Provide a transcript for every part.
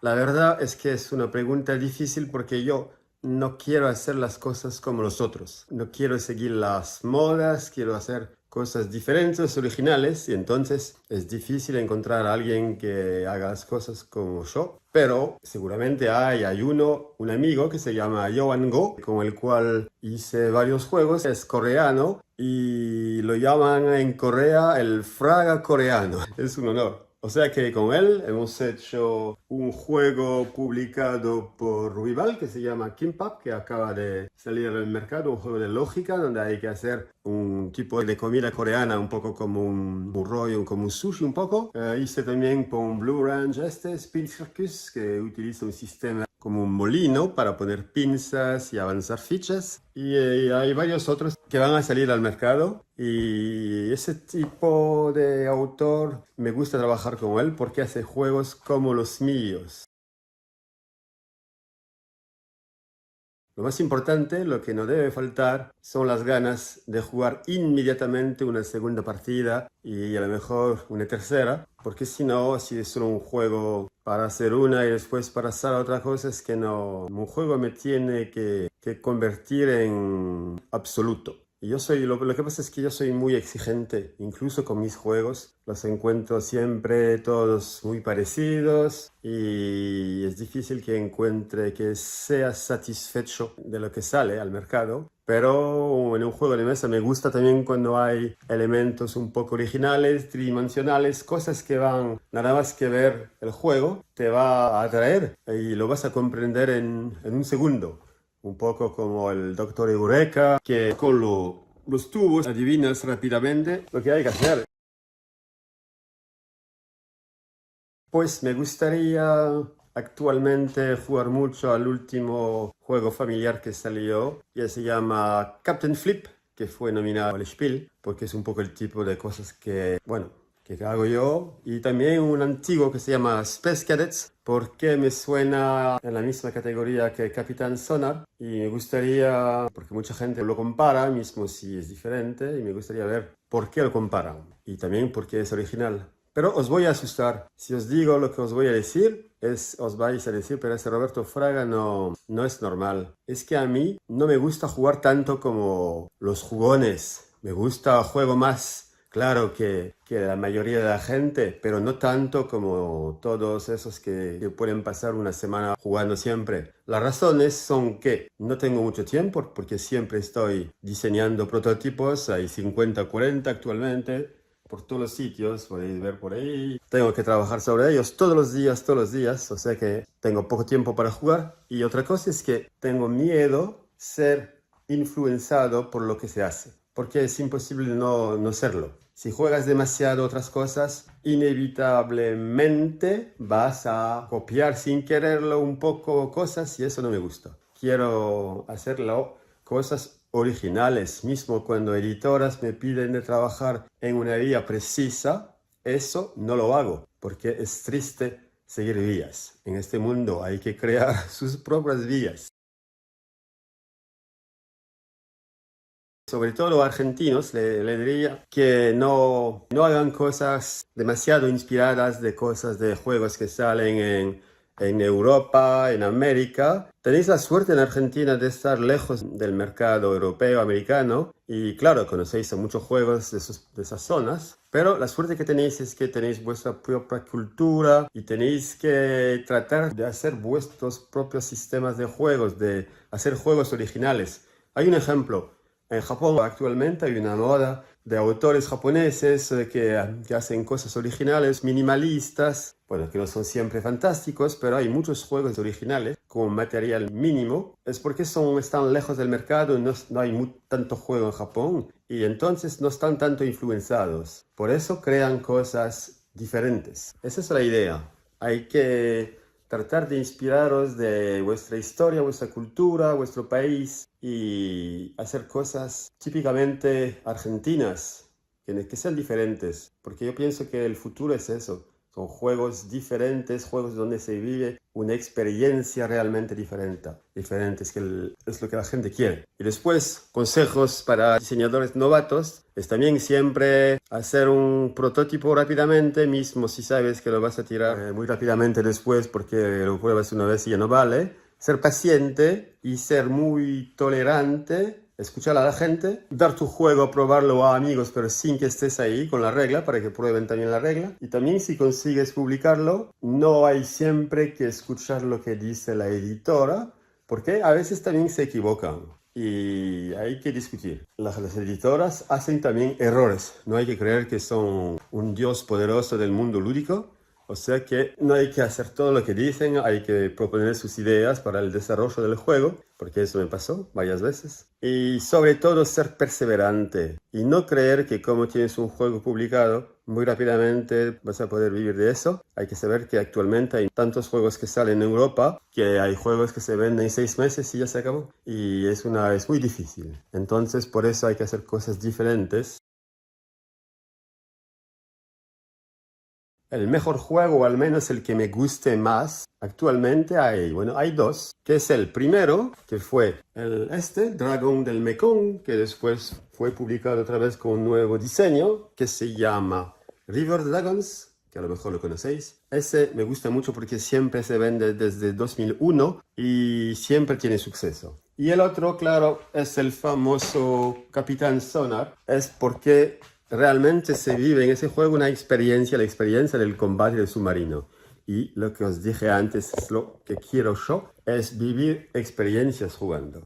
La verdad es que es una pregunta difícil porque yo no quiero hacer las cosas como los otros. No quiero seguir las modas, quiero hacer cosas diferentes, originales, y entonces es difícil encontrar a alguien que haga las cosas como yo. Pero seguramente hay un amigo que se llama Johan Go, con el cual hice varios juegos, es coreano y lo llaman en Corea el Fraga coreano. Es un honor. O sea que con él hemos hecho un juego publicado por Rival que se llama Kimbap, que acaba de salir al mercado, un juego de lógica donde hay que hacer un tipo de comida coreana, un poco como un rollo, como un sushi un poco. Hice también con Blue Ranch Spin Circus, que utiliza un sistema como un molino para poner pinzas y avanzar fichas. Y hay varios otros que van a salir al mercado. Y ese tipo de autor me gusta trabajar con él porque hace juegos como los míos. Lo más importante, lo que no debe faltar, son las ganas de jugar inmediatamente una segunda partida y a lo mejor una tercera, porque si no, si es solo un juego para hacer una y después para hacer otra cosa, es que no, un juego me tiene que convertir en absoluto. Y lo que pasa es que yo soy muy exigente, incluso con mis juegos. Los encuentro siempre todos muy parecidos y es difícil que encuentre que sea satisfecho de lo que sale al mercado. Pero en un juego de mesa me gusta también cuando hay elementos un poco originales, tridimensionales, cosas que van nada más que ver el juego, te va a atraer y lo vas a comprender en un segundo. Un poco como el Doctor Eureka, que con los tubos adivinas rápidamente lo que hay que hacer. Pues me gustaría actualmente jugar mucho al último juego familiar que salió, que se llama Captain Flip, que fue nominado al Spiel, porque es un poco el tipo de cosas que, bueno, que hago yo. Y también un antiguo que se llama Space Cadets, porque me suena en la misma categoría que Capitán Sonar. Y me gustaría, porque mucha gente lo compara, mismo si es diferente, y me gustaría ver por qué lo comparan. Y también porque es original. Pero os voy a asustar. Si os digo lo que os voy a decir, os vais a decir, pero ese Roberto Fraga no es normal. Es que a mí no me gusta jugar tanto como los jugones. Me gusta juego más, claro, que la mayoría de la gente, pero no tanto como todos esos que pueden pasar una semana jugando siempre. Las razones son que no tengo mucho tiempo porque siempre estoy diseñando prototipos. Hay 50, 40 actualmente por todos los sitios, podéis ver por ahí. Tengo que trabajar sobre ellos todos los días, o sea que tengo poco tiempo para jugar. Y otra cosa es que tengo miedo ser influenciado por lo que se hace, porque es imposible no serlo. Si juegas demasiado otras cosas, inevitablemente vas a copiar sin quererlo un poco cosas y eso no me gusta. Quiero hacerlo cosas originales, mismo cuando editoras me piden de trabajar en una vía precisa, eso no lo hago, porque es triste seguir vías. En este mundo hay que crear sus propias vías. Sobre todo los argentinos, le diría que no hagan cosas demasiado inspiradas de cosas de juegos que salen en Europa, en América. Tenéis la suerte en Argentina de estar lejos del mercado europeo, americano, y claro, conocéis a muchos juegos de esas zonas, pero la suerte que tenéis es que tenéis vuestra propia cultura y tenéis que tratar de hacer vuestros propios sistemas de juegos, de hacer juegos originales. Hay un ejemplo. En Japón actualmente hay una moda de autores japoneses que hacen cosas originales, minimalistas, bueno, que no son siempre fantásticos, pero hay muchos juegos originales con material mínimo. Es porque están lejos del mercado, no hay tanto juego en Japón y entonces no están tanto influenciados. Por eso crean cosas diferentes. Esa es la idea. Hay que tratar de inspiraros de vuestra historia, vuestra cultura, vuestro país y hacer cosas típicamente argentinas, que sean diferentes, porque yo pienso que el futuro es eso, son juegos diferentes, juegos donde se vive una experiencia realmente diferente. Es lo que la gente quiere. Y después, consejos para diseñadores novatos, es también siempre hacer un prototipo rápidamente, mismo si sabes que lo vas a tirar muy rápidamente después porque lo pruebas una vez y ya no vale. Ser paciente y ser muy tolerante, escuchar a la gente, dar tu juego, probarlo a amigos, pero sin que estés ahí con la regla, para que prueben también la regla. Y también si consigues publicarlo, no hay siempre que escuchar lo que dice la editora, porque a veces también se equivocan. Y hay que discutir. Las editoras hacen también errores. No hay que creer que son un dios poderoso del mundo lúdico. O sea que no hay que hacer todo lo que dicen, hay que proponer sus ideas para el desarrollo del juego, porque eso me pasó varias veces. Y sobre todo ser perseverante y no creer que como tienes un juego publicado, muy rápidamente vas a poder vivir de eso. Hay que saber que actualmente hay tantos juegos que salen en Europa, que hay juegos que se venden en 6 meses y ya se acabó. Y es muy difícil. Entonces por eso hay que hacer cosas diferentes. El mejor juego, o al menos el que me guste más, actualmente hay dos, que es el primero, que fue Dragón del Mekong, que después fue publicado otra vez con un nuevo diseño, que se llama River Dragons, que a lo mejor lo conocéis. Ese me gusta mucho porque siempre se vende desde 2001 y siempre tiene suceso. Y el otro, claro, es el famoso Capitán Sonar, es porque realmente se vive en ese juego la experiencia del combate del submarino. Y lo que os dije antes es lo que quiero yo, es vivir experiencias jugando.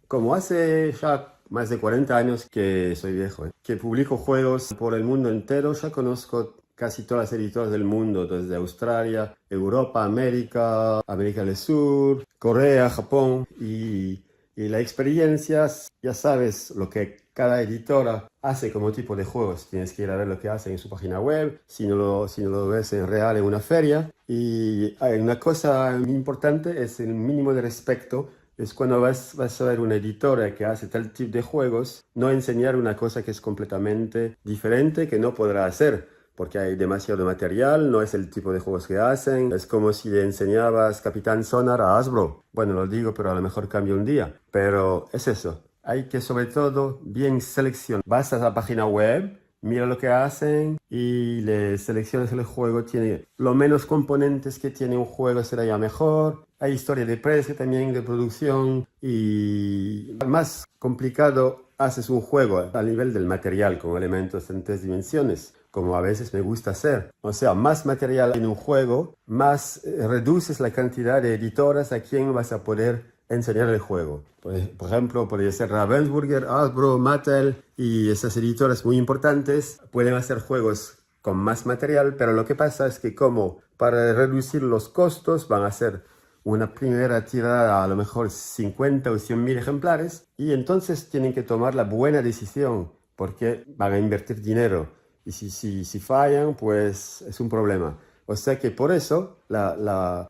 Como hace ya más de 40 años que soy viejo, que publico juegos por el mundo entero, ya conozco casi todas las editoras del mundo, desde Australia, Europa, América del Sur, Corea, Japón y la experiencia, ya sabes lo que cada editora hace como tipo de juegos. Tienes que ir a ver lo que hacen en su página web, si no lo ves en real en una feria. Y hay una cosa muy importante, es el mínimo de respeto. Es cuando vas a ver una editora que hace tal tipo de juegos, no enseñar una cosa que es completamente diferente, que no podrá hacer, porque hay demasiado material, no es el tipo de juegos que hacen. Es como si le enseñabas Capitán Sonar a Hasbro. Bueno, lo digo, pero a lo mejor cambia un día. Pero es eso. Hay que sobre todo bien seleccionar. Vas a la página web, mira lo que hacen y le seleccionas el juego. Tiene lo menos componentes que tiene un juego, será ya mejor. Hay historia de precio también, de producción. Y más complicado haces un juego a nivel del material, con elementos en 3 dimensiones, como a veces me gusta hacer. O sea, más material en un juego, más reduces la cantidad de editoras a quien vas a poder enseñar el juego. Por ejemplo, podría ser Ravensburger, Hasbro, Mattel y esas editoras muy importantes pueden hacer juegos con más material, pero lo que pasa es que como para reducir los costos van a hacer una primera tirada a lo mejor 50 o 100.000 ejemplares y entonces tienen que tomar la buena decisión porque van a invertir dinero y si fallan pues es un problema. O sea que por eso la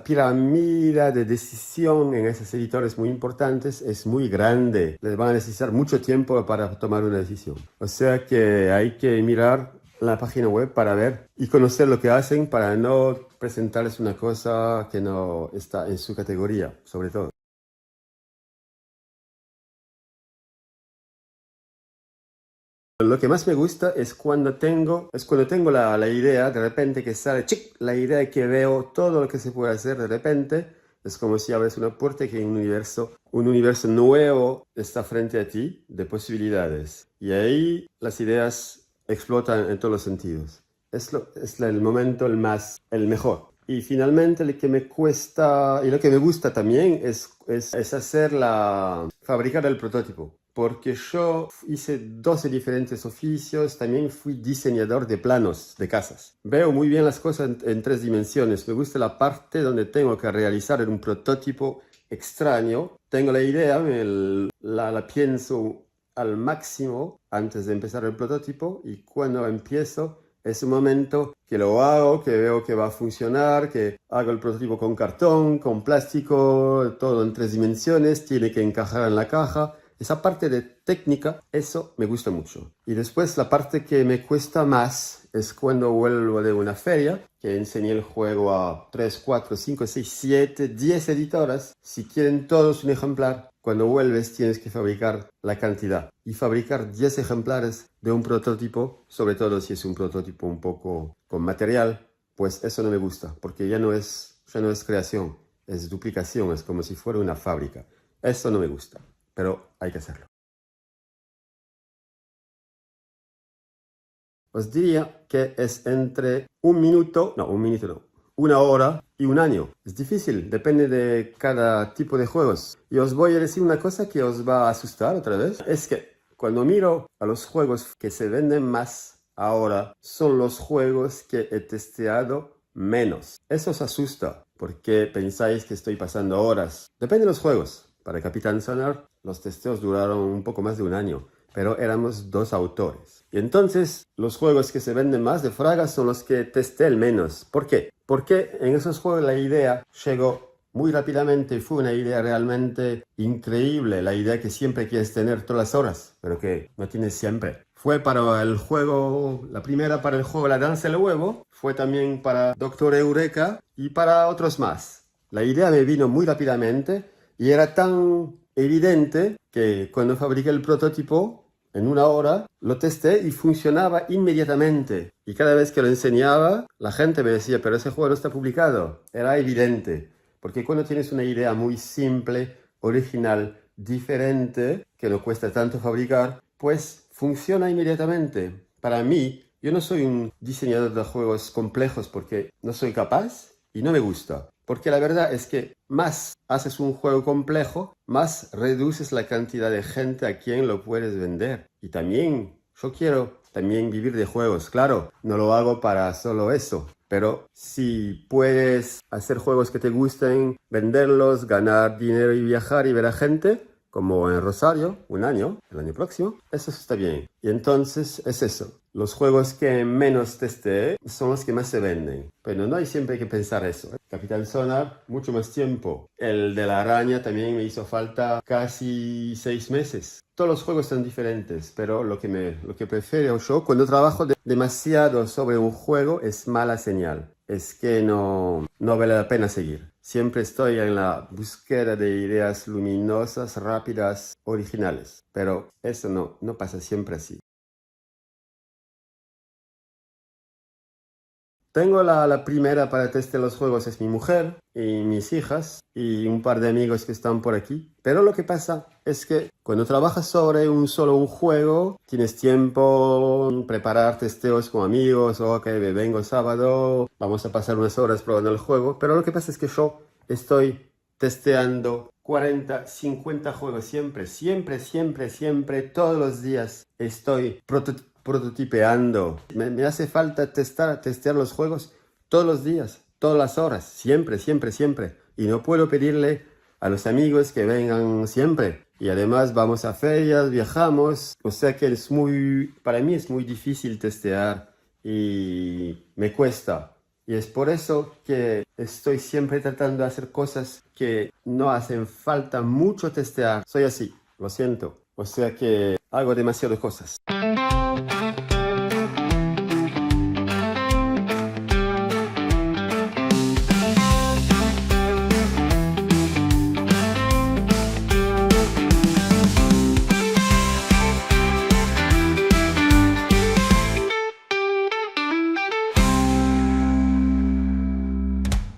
pirámide de decisión en esos editores muy importantes es muy grande. Les van a necesitar mucho tiempo para tomar una decisión. O sea que hay que mirar la página web para ver y conocer lo que hacen para no presentarles una cosa que no está en su categoría, sobre todo. Lo que más me gusta es cuando tengo la idea, de repente que sale, ¡chic! La idea que veo todo lo que se puede hacer de repente. Es como si abres una puerta y que un universo nuevo está frente a ti de posibilidades. Y ahí las ideas explotan en todos los sentidos. Es el momento el mejor. Y finalmente lo que me cuesta y lo que me gusta también es fabricar el prototipo. Porque yo hice 12 diferentes oficios, también fui diseñador de planos de casas. Veo muy bien las cosas en 3 dimensiones. Me gusta la parte donde tengo que realizar un prototipo extraño. Tengo la idea, la pienso al máximo antes de empezar el prototipo y cuando empiezo es un momento que lo hago, que veo que va a funcionar, que hago el prototipo con cartón, con plástico, todo en 3 dimensiones, tiene que encajar en la caja. Esa parte de técnica, eso me gusta mucho. Y después la parte que me cuesta más es cuando vuelvo de una feria, que enseñé el juego a 3, 4, 5, 6, 7, 10 editoras. Si quieren todos un ejemplar, cuando vuelves tienes que fabricar la cantidad. Y fabricar 10 ejemplares de un prototipo, sobre todo si es un prototipo un poco con material, pues eso no me gusta, porque ya no es creación, es duplicación, es como si fuera una fábrica. Eso no me gusta, pero hay que hacerlo. Os diría que es entre un minuto no, una hora y un año. Es difícil, depende de cada tipo de juegos. Y os voy a decir una cosa que os va a asustar otra vez. Es que cuando miro a los juegos que se venden más ahora, son los juegos que he testeado menos. Eso os asusta, porque pensáis que estoy pasando horas. Depende de los juegos. Para Capitán Sonar, los testeos duraron un poco más de un año, pero éramos 2 autores. Y entonces, los juegos que se venden más de Fraga son los que testé el menos. ¿Por qué? Porque en esos juegos la idea llegó muy rápidamente y fue una idea realmente increíble. La idea que siempre quieres tener todas las horas, pero que no tienes siempre. Fue para el juego, la primera para el juego La Danza del Huevo, fue también para Doctor Eureka y para otros más. La idea me vino muy rápidamente y era tan evidente que cuando fabriqué el prototipo, en una hora, lo testé y funcionaba inmediatamente. Y cada vez que lo enseñaba, la gente me decía, pero ese juego no está publicado. Era evidente. Porque cuando tienes una idea muy simple, original, diferente, que no cuesta tanto fabricar, pues funciona inmediatamente. Para mí, yo no soy un diseñador de juegos complejos porque no soy capaz y no me gusta. Porque la verdad es que más haces un juego complejo, más reduces la cantidad de gente a quien lo puedes vender. Y también, yo quiero también vivir de juegos. Claro, no lo hago para solo eso. Pero si puedes hacer juegos que te gusten, venderlos, ganar dinero y viajar y ver a gente, como en Rosario, un año, el año próximo, eso está bien. Y entonces es eso. Los juegos que menos testé son los que más se venden. Pero no hay siempre que pensar eso. Capitán Sonar, mucho más tiempo. El de la araña también me hizo falta casi 6 meses. Todos los juegos son diferentes, pero lo que prefiero yo cuando trabajo demasiado sobre un juego es mala señal. Es que no vale la pena seguir. Siempre estoy en la búsqueda de ideas luminosas, rápidas, originales. Pero eso no pasa siempre así. Tengo la primera para testear los juegos, es mi mujer y mis hijas y un par de amigos que están por aquí. Pero lo que pasa es que cuando trabajas sobre un juego, tienes tiempo preparar testeos con amigos, ok, vengo el sábado, vamos a pasar unas horas probando el juego. Pero lo que pasa es que yo estoy testeando 40, 50 juegos siempre, todos los días estoy prototipeando. Me hace falta testear los juegos todos los días, todas las horas, siempre. Y no puedo pedirle a los amigos que vengan siempre. Y además vamos a ferias, viajamos. O sea que para mí es muy difícil testear y me cuesta. Y es por eso que estoy siempre tratando de hacer cosas que no hacen falta mucho testear. Soy así, lo siento. O sea que hago demasiadas cosas.